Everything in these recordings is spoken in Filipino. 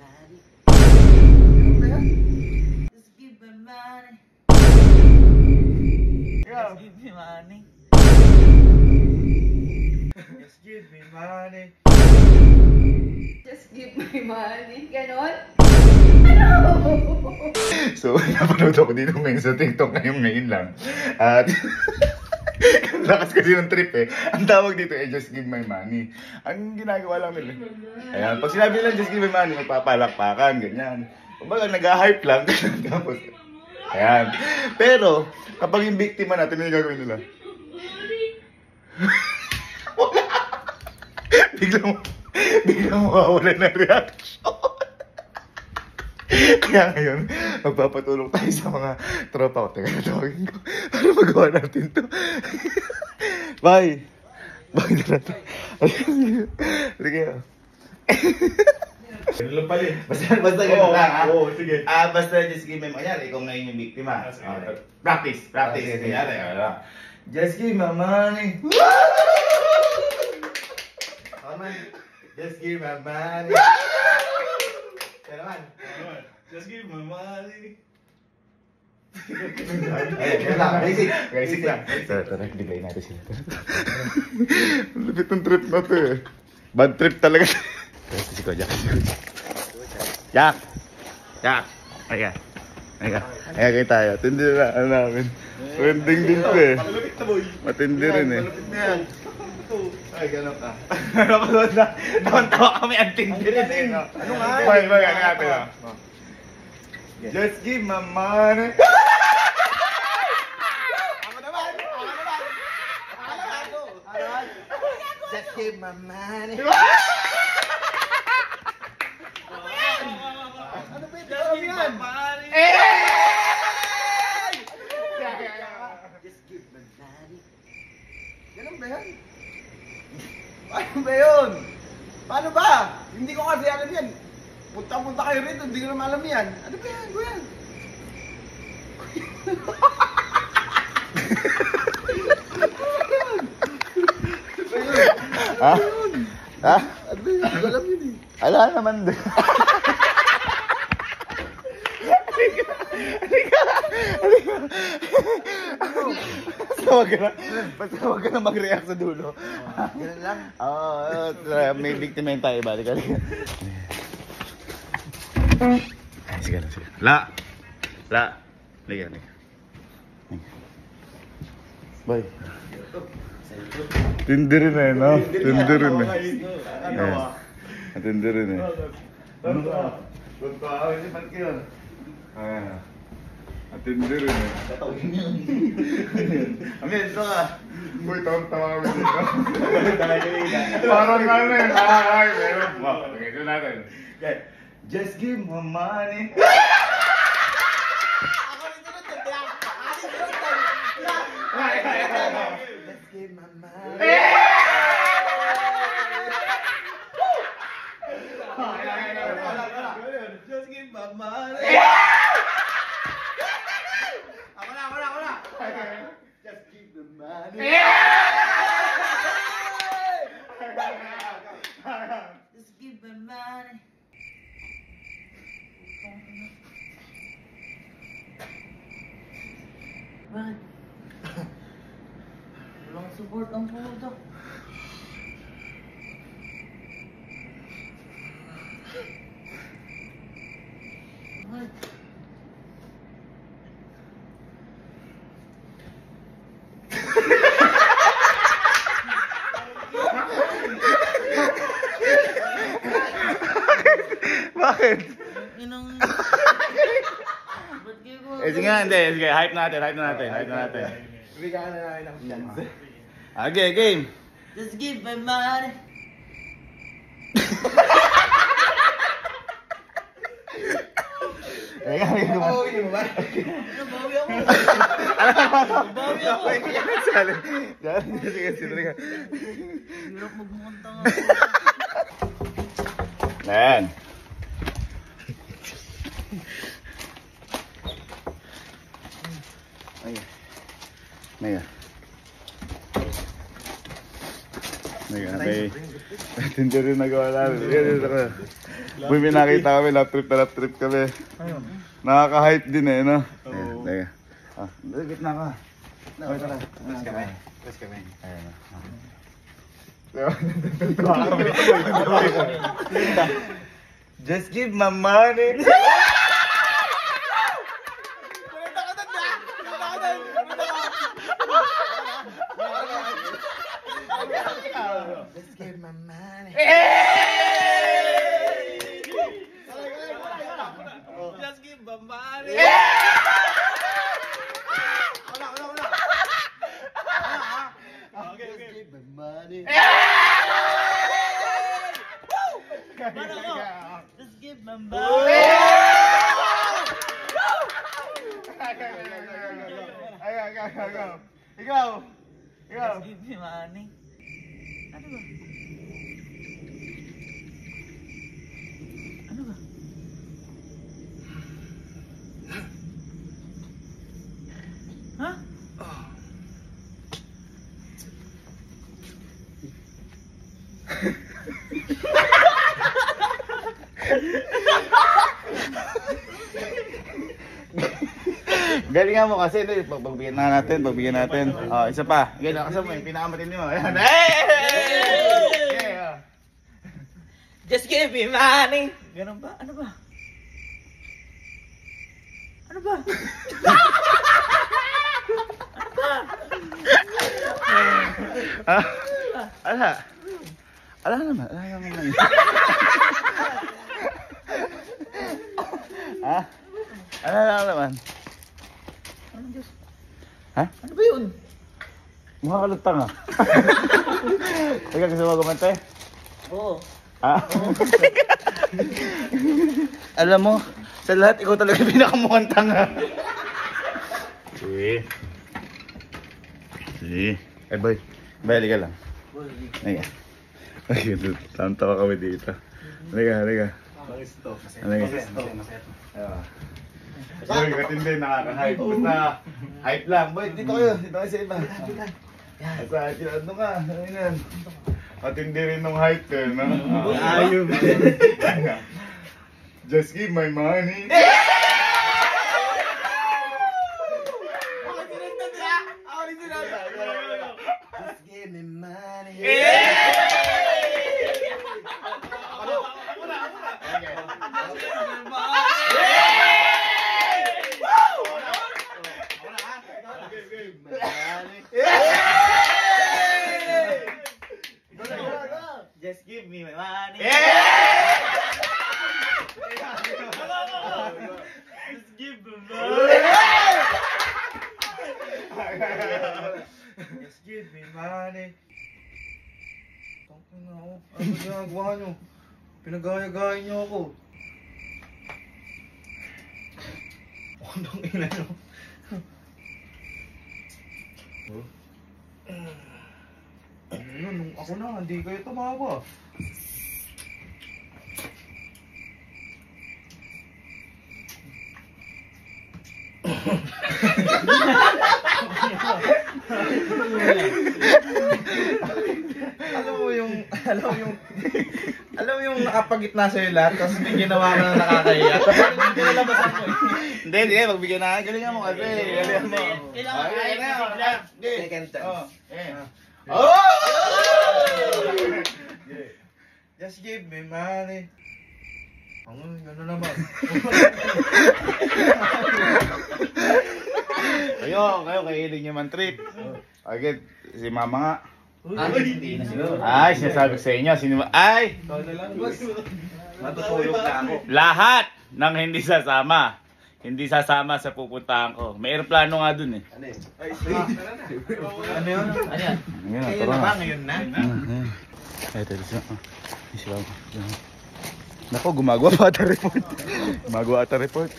Just give me money. Yeah. Just give me money. Just give me money. Just give my money. Ganon? So, napanood ako dito ngayon sa TikTok ngayon lang. At ang lakas kasi ng trip eh. Ang tawag dito eh, just give my money. Ang ginagawa lang nila. Ayan, pag sinabi nila just give my money, magpapalakpakan, ganyan. Kumbaga, nag-hype lang. Tapos, ayan. Pero, kapag yung biktima natin, ano yung gagawin nila? Wala. Biglang mawawala ng reaction. Kaya ngayon, magpapatulong tayo sa mga tropa ko. Teka, tawagin ko. Ano magawa natin to? Bye! Bye na natin. Sige. Ano pala eh? Basta ganun lang, ha? Oo, sige. Basta just give me, kanyari, ikaw ngayon yung biktima. Practice. Kanyari, just give me money. Aman, just give me money. Kaya naman. Just give my money. Ayun lang, basic lang. Tara, delay natin sila. Lupit ng trip na to eh. Bad trip talaga. Si Jack. Ayan, kayo tayo. Tindi na, ano namin. Trending din to eh. Malapit na boy. Matindi rin eh. Malapit na yan. Ay, gano'n ka. Napanood na. Tawa kami ang tindi rin eh. Ano nga? Ano natin ah. Just give my money. Ako naman. Just give my money. Ano ba ito? Ano yan? Just give my money. Ganun ba yan? Paano ba yun? Paano ba? Hindi ko kasi alam yan. Punta kayo rito, hindi ko naman alam yan. Ano ba yan? Kuyan? Ha? Ha? Ano ba yan? Hindi ko alam yun eh. Ala naman din. Basta wag ka na mag-react sa dulo. Ganun lang. Oo, may biktima tayo ba? Sige. La. Liga. Bye. Tindi rin eh, no? Tindi rin eh. Tindi rin eh. Atindi rin eh. Amin, ito ka. Boy, tawag-tawag dito. Parang ano eh, nakakay. Meron. Ito natin. Just give me money. Just give my money. Just give my money. Ako na. Just give the money. Just give my money. Bakit? Walang support ang puto. Bakit? Bakit? Inang... Ba't kayo ko? Sige nga, hindi. Sige, hype natin. Bigyan na namin ng chance. Okay, game. Just give my money. Bawi mo ba? Nabawi ako. Nabawi ako. Sige. Hirap magmukanta nga. Ayan. Mega. Hindi rin nagawa namin. Ganito ko. Boy, may nakita kami, lap trip kami. Nakaka-hype din eh, no? Oo. Teka. Gitna ka. Boy, tara. Tapos kami. Ayan na. Just give my money. Let's give my money. Just give my money. Let's give my money. Paano ako? Just give my money. Ikaw. Just give me money. Ano ba? Ano ba? Ha? Galingan mo kasi, pagbigyan natin. Isa pa. Ganyan kasi mo, yung pinakamatindi mo. Ayan. Hey! Just give me money. Ganun ba? Ano ba? Ano ba? Ala naman. Ala naman. Ano Diyos? Ha? Ano ba yun? Mukha ka lutang ah. Ikaw gusto mo gumante? Oo. Ah? Alam mo, sa lahat ikaw talaga pinakamukhang tanga. Sige. Eh boy, bali ka lang. Halika. Tawa kami dito. Halika. Boy, katindi, nakaka-hype. Basta, hype lang. Boy, dito kayo sa iba. Ano ka? Ayun. Katindi rin nung hype ka, no? Ayun. Just give my money. Just give me money. Just give me my money. Just give me money. Just give me money. Tangin na ako. Ano ginagawa nyo? Pinagaya-gaya nyo ako. Anong ina nyo? Ano nung ako na, hindi kayo tumawa. alam mo yung nakapagitna sa'yo lahat, tapos may ginawa ka na nakakahiya. Hindi nalabasan mo eh. Hindi, magbigyan na. Galingan mo kasi. Galingan mo. Kailangan Okay, ay Second chance. Just give me money. Ang gano'n naman. Kayo, kahilig nyo man trip. Agad, si mama nga. hindi na siguro. Ay, sinasabi ko sa inyo. Ay! Ikaw na lang, boss. Matutulog na ako. Lahat ng hindi sasama. Hindi sasama sa pupuntahan ko. May aeroplano nga dun eh. Ano yun? Ano yun? Ano yan? Ngayon, Ngayon tara na na. ba? Ngayon na? Ay, ito. Si mama. Nako, gumagawa pa ata report. Gumagawa ata report.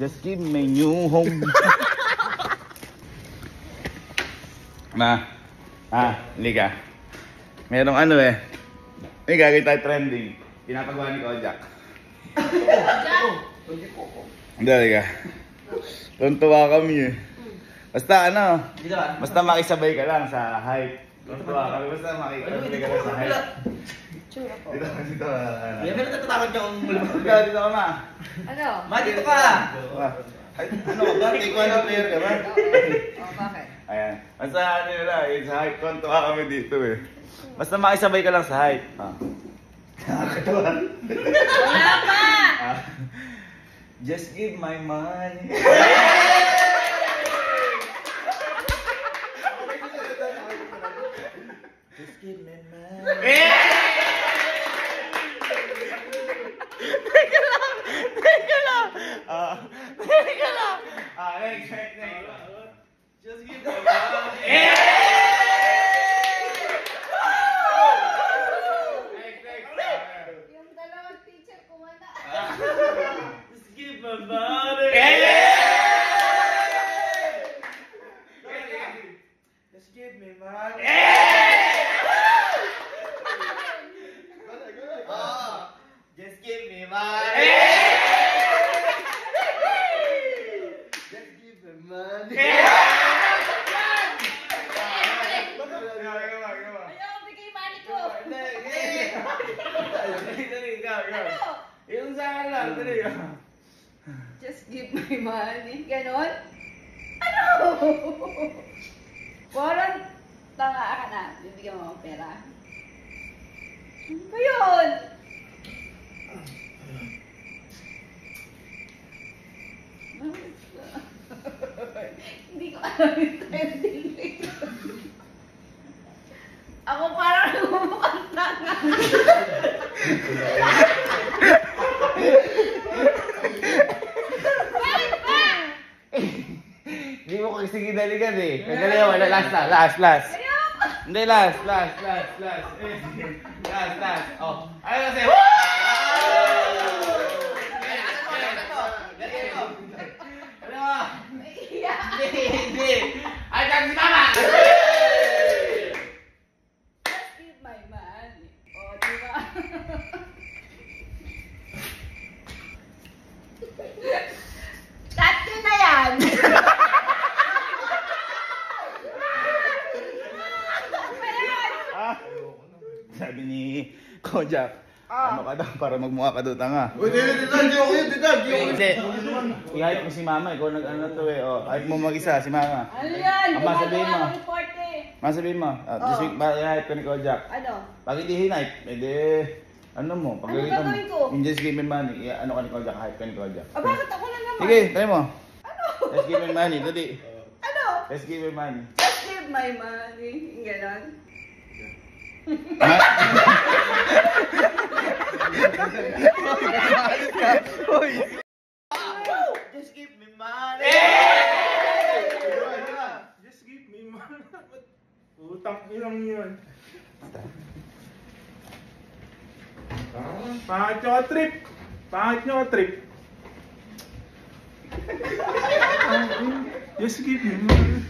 Just give me new home. Liga. Merong ano eh. May gagawin tayo trending. Pinapagawa ni Kojak. Hindi, liga. Tuntua kami eh. Basta ano, Dito ba? basta makisabay ka lang sa hype. Tuntua ka. Basta makikita ka lang sa height. Tsura ko. Dito. Yan na natatakot ka kung mulabas. Dito ka, ma. Ano? Ma, dito ka! Ay, ano ka ba? Take one player ka ba? Oh, bakit? Ayan. Basta ano nila, sa height kontua kami dito eh. Basta makisabay ka lang sa height. Nakakatawa. Wala pa! Just give my money. Just give me money. Teka lang. Next. Just give me money. Yung dalawang teacher kumana. Just give me money. Just give me money. Just give me money. Just give me money. Ayaw, bigay money ko. Dali, ikaw. Ano? Yung sa akin lang, dali. Just give my money. Ganon? Ano? Parang tanga ka na. Bibigyan mo ang pera. Ano ba yun? Hindi ko alam yung trending. Ako parang lumukang tanga. Bakit ba? Hindi mo kasi ginaligan eh. Kadali wala. Last. Ayoko. Hindi, last. Last. Oh. Ayaw kasi. Naiiyak. Hindi. Ay, kang si mama! Just give my money. O, diba? Cut nyo na yan! Sabi ni Kojak, ano ka daw para magmukha ka daw tanga. Uy, hindi ako yun, Hindi. I-hype mo si mama, ikaw nag-ano to eh. Oh, hype mo mag-isa, si mama. Ano yan? Ama, sabihin mo. Gumagawa ng report eh. Masabihin mo, this week ba i-hype ka ni Kojak? Ano? Pag hindi hin-hype, edi, ano mo, pag Ano gagawin ko? Yung just give me money, ano ka ni Kojak, hype ka ni Kojak. Ah, bakit ako na naman? Sige, try mo. Ano? Let's give me money, dali. Ano? Let's give me money. Just give my money. Yung ganon. Just give me money. Just give me money. Utang ilang yun. Pangit nyo ka trip. Just give me money.